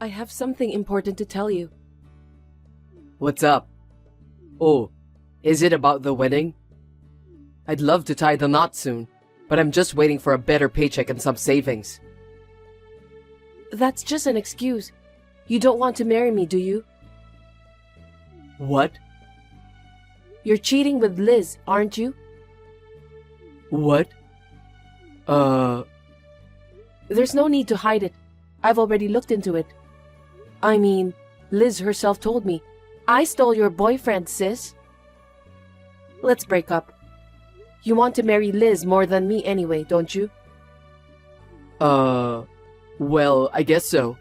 I have something important to tell you. What's up? Oh, is it about the wedding? I'd love to tie the knot soon, but I'm just waiting for a better paycheck and some savings. That's just an excuse. You don't want to marry me, do you? What? You're cheating with Liz, aren't you? What? There's no need to hide it. I've already looked into it. I mean, Liz herself told me. I stole your boyfriend, sis. Let's break up. You want to marry Liz more than me anyway, don't you? Well, I guess so.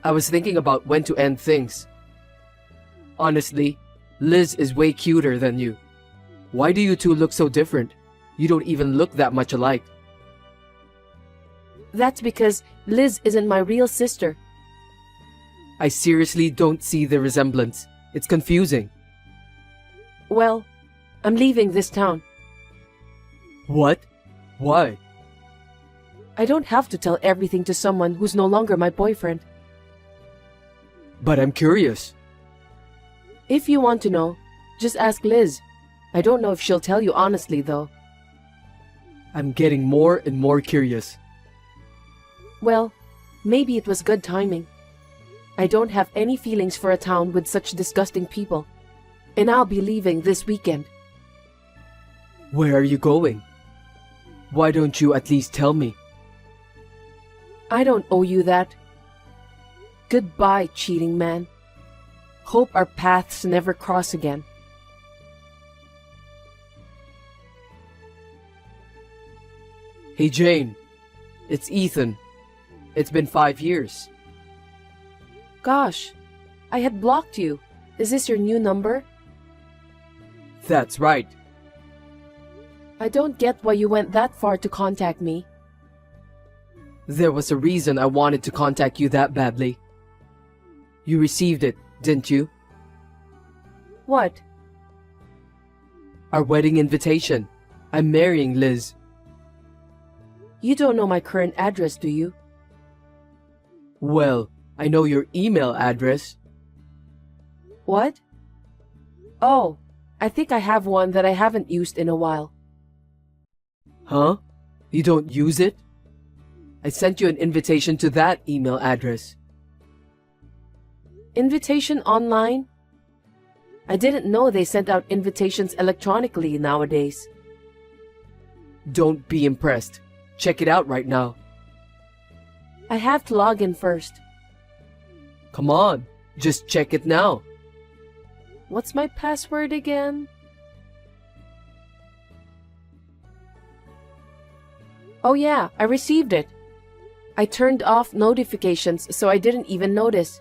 I was thinking about when to end things. Honestly, Liz is way cuter than you. Why do you two look so different? You don't even look that much alike. That's because Liz isn't my real sister. I seriously don't see the resemblance. It's confusing. Well, I'm leaving this town. What? Why? I don't have to tell everything to someone who's no longer my boyfriend. But I'm curious. If you want to know, just ask Liz. I don't know if she'll tell you honestly, though. I'm getting more and more curious. Well, maybe it was good timing. I don't have any feelings for a town with such disgusting people. And I'll be leaving this weekend. Where are you going? Why don't you at least tell me? I don't owe you that. Goodbye, cheating man. Hope our paths never cross again. Hey Jane, it's Ethan. It's been 5 years. Gosh, I had blocked you. Is this your new number? That's right. I don't get why you went that far to contact me. There was a reason I wanted to contact you that badly. You received it, didn't you? What? Our wedding invitation. I'm marrying Liz. You don't know my current address, do you? Well, I know your email address. What? Oh, I think I have one that I haven't used in a while. Huh? You don't use it? I sent you an invitation to that email address. Invitation online? I didn't know they sent out invitations electronically nowadays. Don't be impressed. Check it out right now. I have to log in first. Come on, just check it now. What's my password again? Oh yeah, I received it. I turned off notifications so I didn't even notice.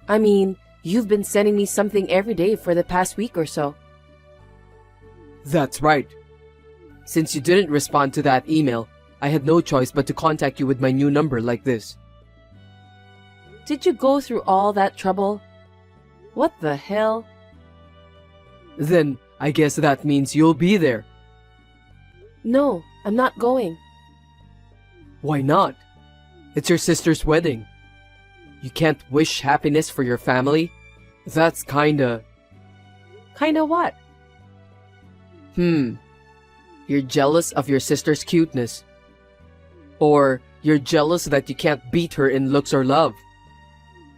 I mean, you've been sending me something every day for the past week or so. That's right. Since you didn't respond to that email, I had no choice but to contact you with my new number like this. Did you go through all that trouble? What the hell? Then, I guess that means you'll be there. No, I'm not going. Why not? It's your sister's wedding. You can't wish happiness for your family? That's kinda... Kinda what? You're jealous of your sister's cuteness. Or you're jealous that you can't beat her in looks or love.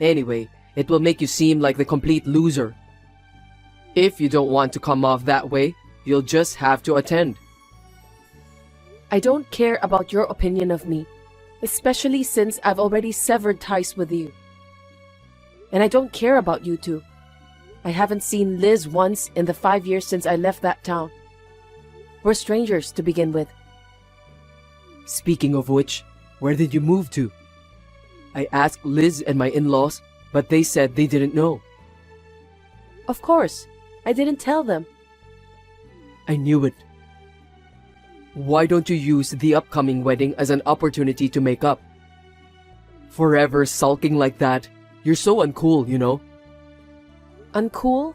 Anyway, it will make you seem like the complete loser. If you don't want to come off that way, you'll just have to attend. I don't care about your opinion of me, especially since I've already severed ties with you. And I don't care about you two. I haven't seen Liz once in the 5 years since I left that town. We're strangers to begin with. Speaking of which, where did you move to? I asked Liz and my in-laws, but they said they didn't know. Of course, I didn't tell them. I knew it. Why don't you use the upcoming wedding as an opportunity to make up? Forever sulking like that, you're so uncool, you know? Uncool?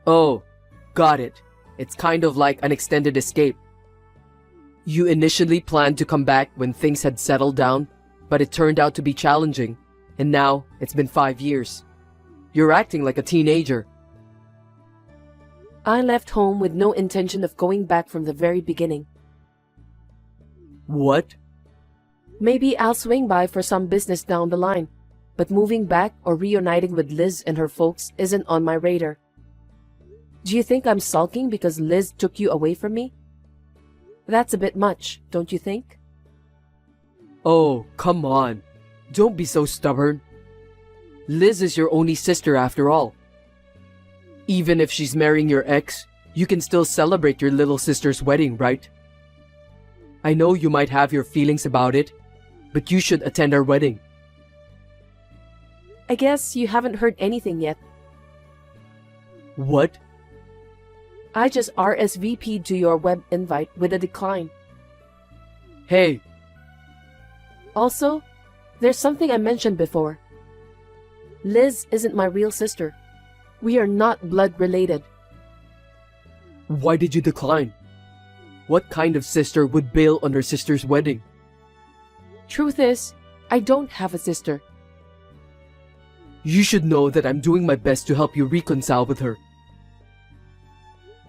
Oh, got it. It's kind of like an extended escape. You initially planned to come back when things had settled down, but it turned out to be challenging, and now it's been 5 years. You're acting like a teenager. I left home with no intention of going back from the very beginning. What? Maybe I'll swing by for some business down the line, but moving back or reuniting with Liz and her folks isn't on my radar. Do you think I'm sulking because Liz took you away from me? That's a bit much, don't you think? Oh, come on. Don't be so stubborn. Liz is your only sister after all. Even if she's marrying your ex, you can still celebrate your little sister's wedding, right? I know you might have your feelings about it, but you should attend our wedding. I guess you haven't heard anything yet. What? I just RSVP'd to your web invite with a decline. Hey, Also, there's something I mentioned before. Liz isn't my real sister. We are not blood related. why did you decline? What kind of sister would bail on her sister's wedding? Truth is, I don't have a sister. You should know that I'm doing my best to help you reconcile with her.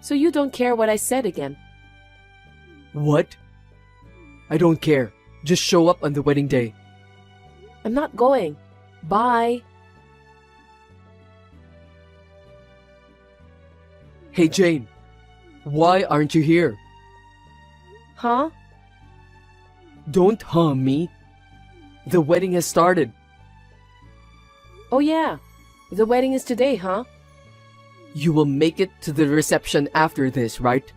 So you don't care what I said again. What? I don't care. Just show up on the wedding day. I'm not going. Bye. Hey Jane, why aren't you here? Huh? Don't me. The wedding has started. Oh yeah. The wedding is today, huh? You will make it to the reception after this, right?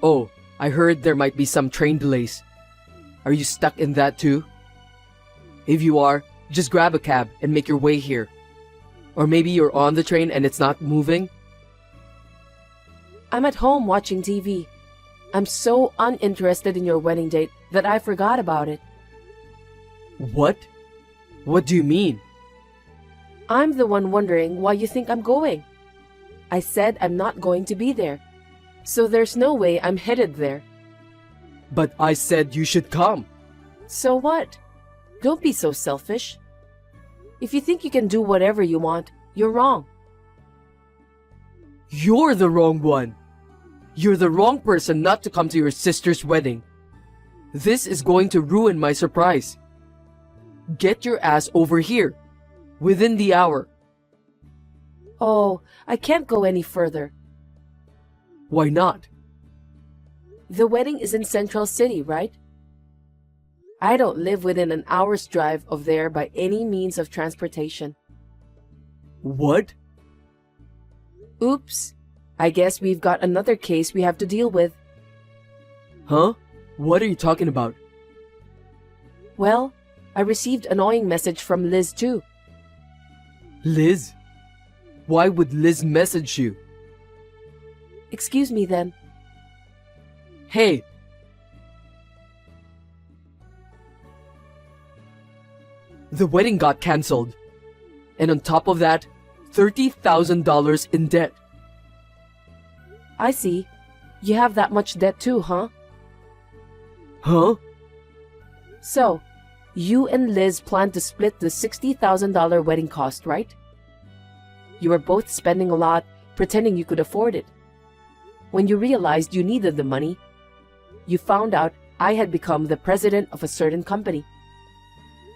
Oh, I heard there might be some train delays. Are you stuck in that too? If you are, just grab a cab and make your way here. Or maybe you're on the train and it's not moving? I'm at home watching TV. I'm so uninterested in your wedding date that I forgot about it. What? What do you mean? I'm the one wondering why you think I'm going. I said I'm not going to be there. So there's no way I'm headed there. But I said you should come. So what? Don't be so selfish. If you think you can do whatever you want, you're wrong. You're the wrong one. You're the wrong person not to come to your sister's wedding. This is going to ruin my surprise. Get your ass over here. Within the hour. Oh, I can't go any further. Why not? The wedding is in Central City, right? I don't live within an hour's drive of there by any means of transportation. What? Oops. I guess we've got another case we have to deal with. Huh? What are you talking about? Well, I received an annoying message from Liz too. Liz? Why would Liz message you? Excuse me then. Hey! The wedding got cancelled. And on top of that, $30,000 in debt. I see. You have that much debt too, huh? Huh? So, you and Liz plan to split the $60,000 wedding cost, right? You were both spending a lot, pretending you could afford it. When you realized you needed the money, you found out I had become the president of a certain company.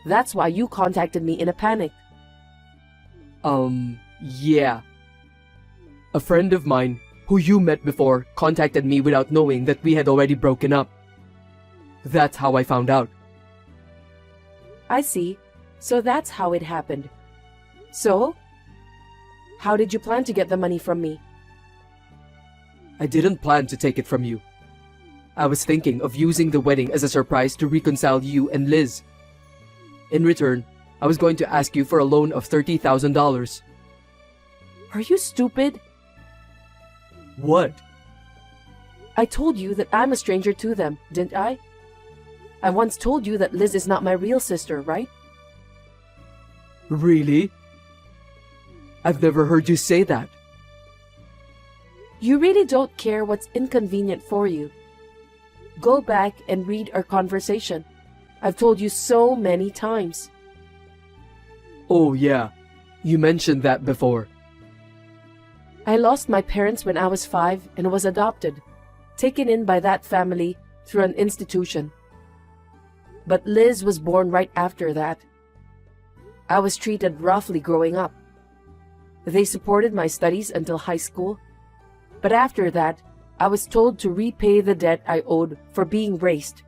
That's why you contacted me in a panic. Yeah. A friend of mine, who you met before, contacted me without knowing that we had already broken up. That's how I found out. I see. So that's how it happened. So, how did you plan to get the money from me? I didn't plan to take it from you. I was thinking of using the wedding as a surprise to reconcile you and Liz. In return, I was going to ask you for a loan of $30,000. Are you stupid? What? I told you that I'm a stranger to them, didn't I? I once told you that Liz is not my real sister, right? Really? I've never heard you say that. You really don't care what's inconvenient for you. Go back and read our conversation. I've told you so many times. Oh yeah, you mentioned that before. I lost my parents when I was 5 and was adopted, taken in by that family through an institution. But Liz was born right after that. I was treated roughly growing up. They supported my studies until high school, but after that, I was told to repay the debt I owed for being raised,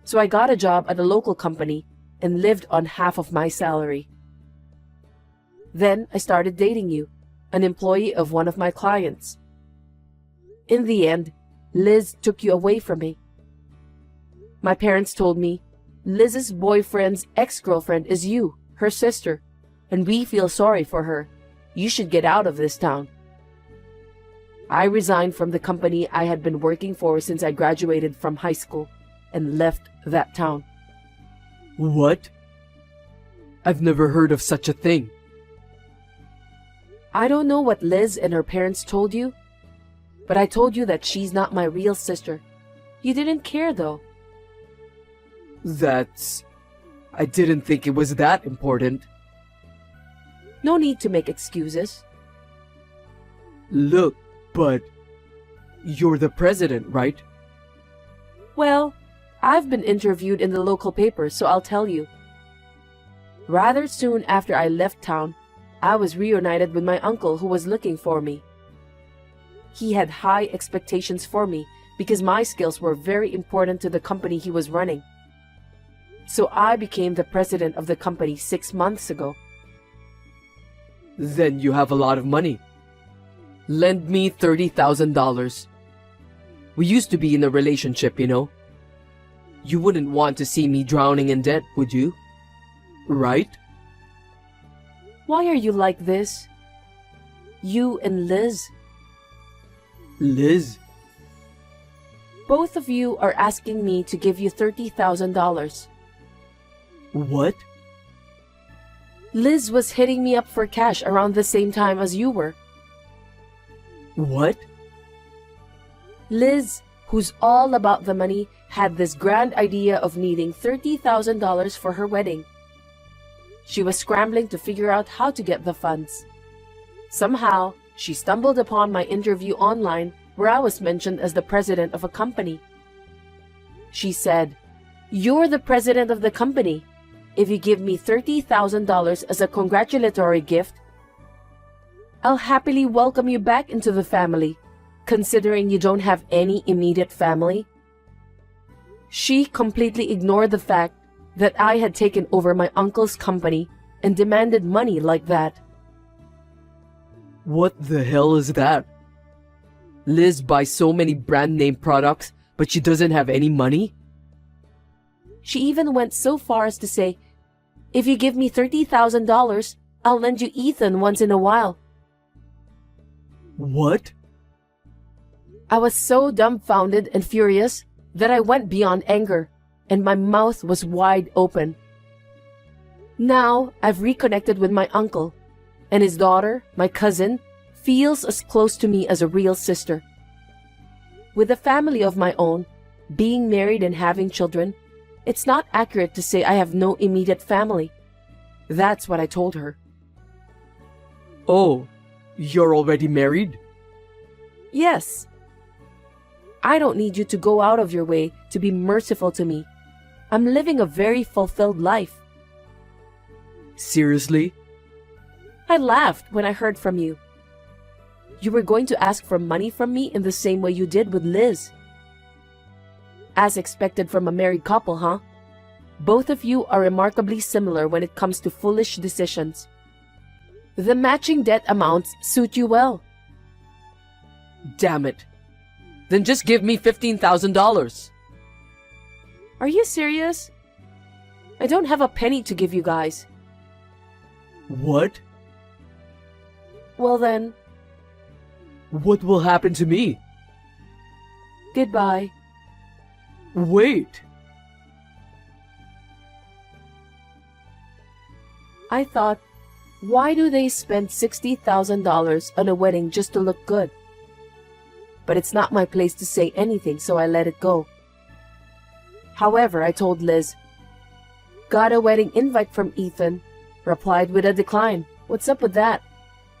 so I got a job at a local company and lived on half of my salary. Then I started dating you, an employee of one of my clients. In the end, Liz took you away from me. My parents told me, Liz's boyfriend's ex-girlfriend is you, her sister, and we feel sorry for her. You should get out of this town. I resigned from the company I had been working for since I graduated from high school and left that town. What? I've never heard of such a thing. I don't know what Liz and her parents told you, but I told you that she's not my real sister. You didn't care though. I didn't think it was that important. No need to make excuses. Look, but you're the president, right? Well, I've been interviewed in the local paper, so I'll tell you. Rather soon after I left town, I was reunited with my uncle who was looking for me. He had high expectations for me because my skills were very important to the company he was running. So I became the president of the company 6 months ago. Then you have a lot of money. Lend me $30,000. We used to be in a relationship, you know. You wouldn't want to see me drowning in debt, would you? Right? Why are you like this? You and Liz. Liz? Both of you are asking me to give you $30,000. What? Liz was hitting me up for cash around the same time as you were. What? Liz, who's all about the money, had this grand idea of needing $30,000 for her wedding. She was scrambling to figure out how to get the funds. Somehow, she stumbled upon my interview online where I was mentioned as the president of a company. She said, "You're the president of the company. If you give me $30,000 as a congratulatory gift, I'll happily welcome you back into the family, considering you don't have any immediate family." She completely ignored the fact that I had taken over my uncle's company and demanded money like that. What the hell is that? Liz buys so many brand name products, but she doesn't have any money? She even went so far as to say, "If you give me $30,000, I'll lend you Ethan once in a while." What? I was so dumbfounded and furious that I went beyond anger, and my mouth was wide open. Now I've reconnected with my uncle, and his daughter, my cousin, feels as close to me as a real sister. With a family of my own, being married and having children, it's not accurate to say I have no immediate family. That's what I told her. Oh, you're already married? Yes. I don't need you to go out of your way to be merciful to me. I'm living a very fulfilled life. Seriously? I laughed when I heard from you. You were going to ask for money from me in the same way you did with Liz. As expected from a married couple, huh? Both of you are remarkably similar when it comes to foolish decisions. The matching debt amounts suit you well. Damn it. Then just give me $15,000. Are you serious? I don't have a penny to give you guys. What? Well then, What will happen to me? goodbye. Wait. I thought, why do they spend $60,000 on a wedding just to look good? But it's not my place to say anything, so I let it go. However, I told Liz, Got a wedding invite from Ethan. Replied with a decline. What's up with that?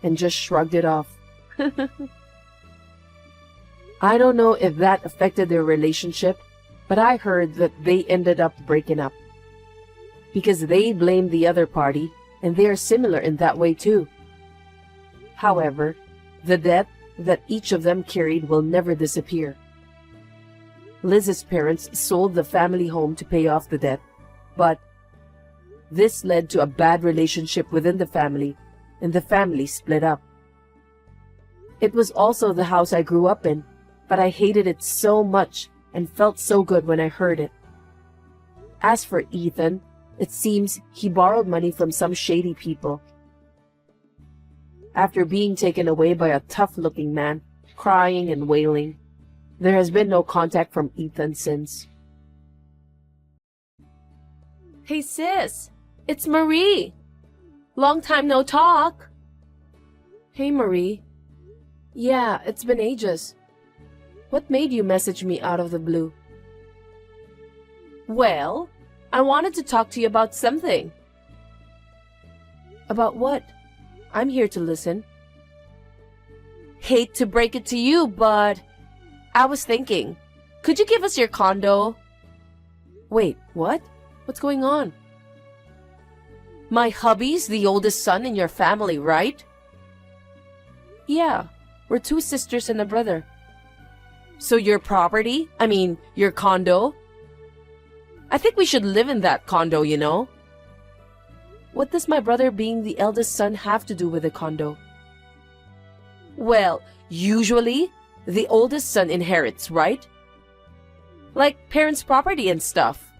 And just shrugged it off. I don't know if that affected their relationship, but I heard that they ended up breaking up. Because they blamed the other party, and they are similar in that way too. However, the debt that each of them carried will never disappear. Liz's parents sold the family home to pay off the debt, but this led to a bad relationship within the family, and the family split up. It was also the house I grew up in, but I hated it so much and felt so good when I heard it. As for Ethan, it seems he borrowed money from some shady people. After being taken away by a tough-looking man, crying and wailing, there has been no contact from Ethan since. Hey sis, it's Marie. Long time no talk. Hey Marie. Yeah, it's been ages. What made you message me out of the blue? Well, I wanted to talk to you about something. About what? I'm here to listen. Hate to break it to you, but I was thinking, could you give us your condo? Wait, what? What's going on? My hubby's the oldest son in your family, right? Yeah, we're two sisters and a brother. So your property? I mean, your condo? I think we should live in that condo, you know? What does my brother being the eldest son have to do with the condo? Well, usually, the oldest son inherits, right? Like parents' property and stuff.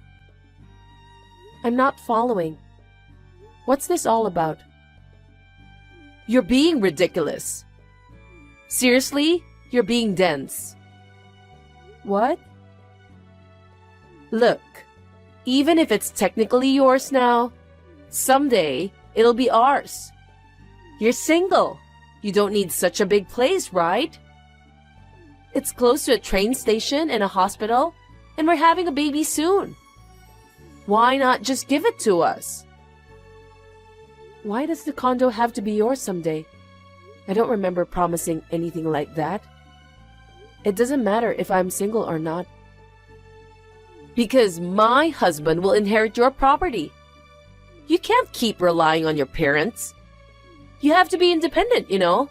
I'm not following. What's this all about? You're being ridiculous. Seriously, you're being dense. What? Look, even if it's technically yours now, someday it'll be ours. You're single. You don't need such a big place, right? It's close to a train station and a hospital, and we're having a baby soon. Why not just give it to us? Why does the condo have to be yours someday? I don't remember promising anything like that. It doesn't matter if I'm single or not. Because my husband will inherit your property. You can't keep relying on your parents. You have to be independent, you know.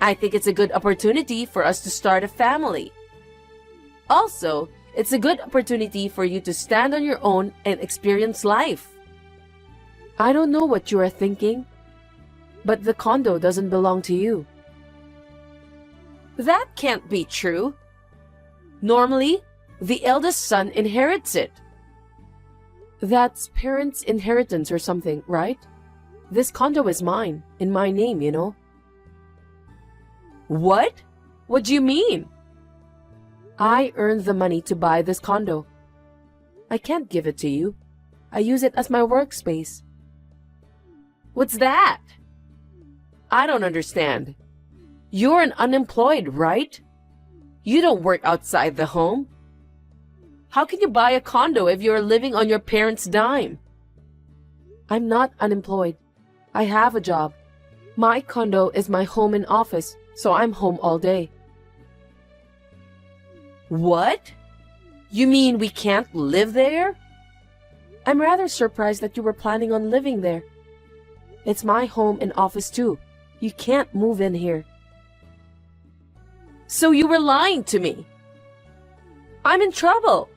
I think it's a good opportunity for us to start a family. Also, it's a good opportunity for you to stand on your own and experience life. I don't know what you are thinking, but the condo doesn't belong to you. That can't be true. Normally, the eldest son inherits it. That's parents' inheritance or something, right? This condo is mine, in my name, you know. What? What do you mean? I earned the money to buy this condo. I can't give it to you. I use it as my workspace. What's that? I don't understand. You're an unemployed, right? You don't work outside the home. How can you buy a condo if you're living on your parents' dime? I'm not unemployed. I have a job. My condo is my home and office, so I'm home all day. What? You mean we can't live there? I'm rather surprised that you were planning on living there. It's my home and office too. You can't move in here. So you were lying to me. I'm in trouble.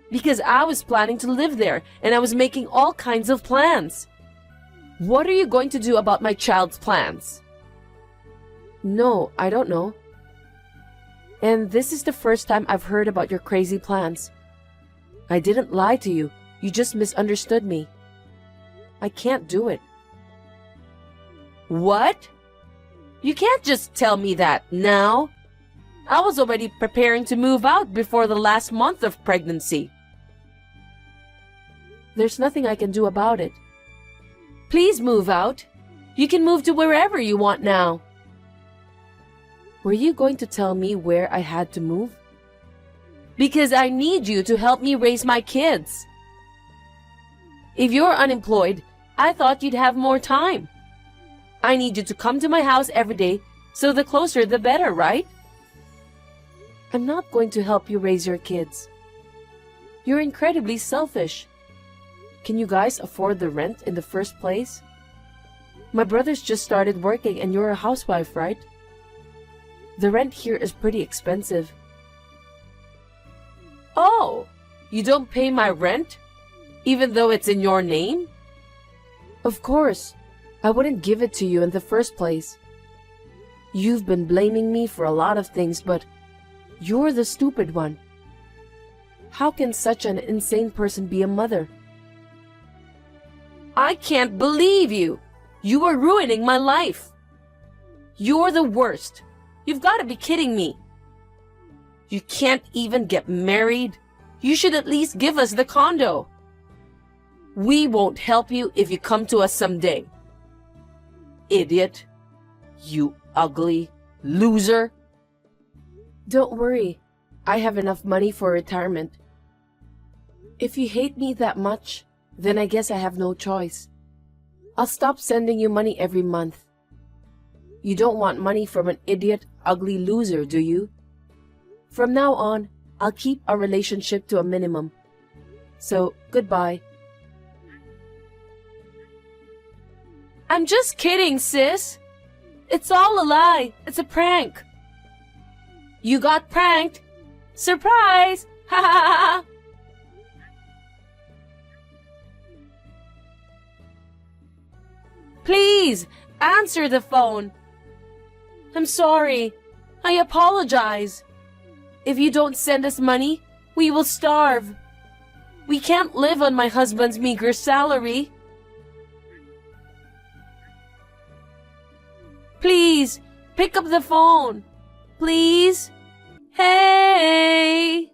Because I was planning to live there and I was making all kinds of plans. What are you going to do about my child's plans? No, I don't know. And this is the first time I've heard about your crazy plans. I didn't lie to you. You just misunderstood me. I can't do it. What? You can't just tell me that now. I was already preparing to move out before the last month of pregnancy. There's nothing I can do about it. Please move out. You can move to wherever you want now. Were you going to tell me where I had to move? Because I need you to help me raise my kids. If you're unemployed, I thought you'd have more time. I need you to come to my house every day, so the closer the better, right? I'm not going to help you raise your kids. You're incredibly selfish. Can you guys afford the rent in the first place? My brother's just started working and you're a housewife, right? The rent here is pretty expensive. Oh, you don't pay my rent? Even though it's in your name? Of course. I wouldn't give it to you in the first place. You've been blaming me for a lot of things, but you're the stupid one. How can such an insane person be a mother? I can't believe you! You are ruining my life! You're the worst! You've got to be kidding me! You can't even get married? You should at least give us the condo! We won't help you if you come to us someday. Idiot! You ugly loser! Don't worry. I have enough money for retirement. If you hate me that much, then I guess I have no choice. I'll stop sending you money every month. You don't want money from an idiot, ugly loser, do you? From now on, I'll keep our relationship to a minimum. So, goodbye. I'm just kidding, sis. It's all a lie. It's a prank. You got pranked. Surprise! Ha ha ha! Please, answer the phone. I'm sorry. I apologize. If you don't send us money, we will starve. We can't live on my husband's meager salary. Please, pick up the phone. Please? Hey!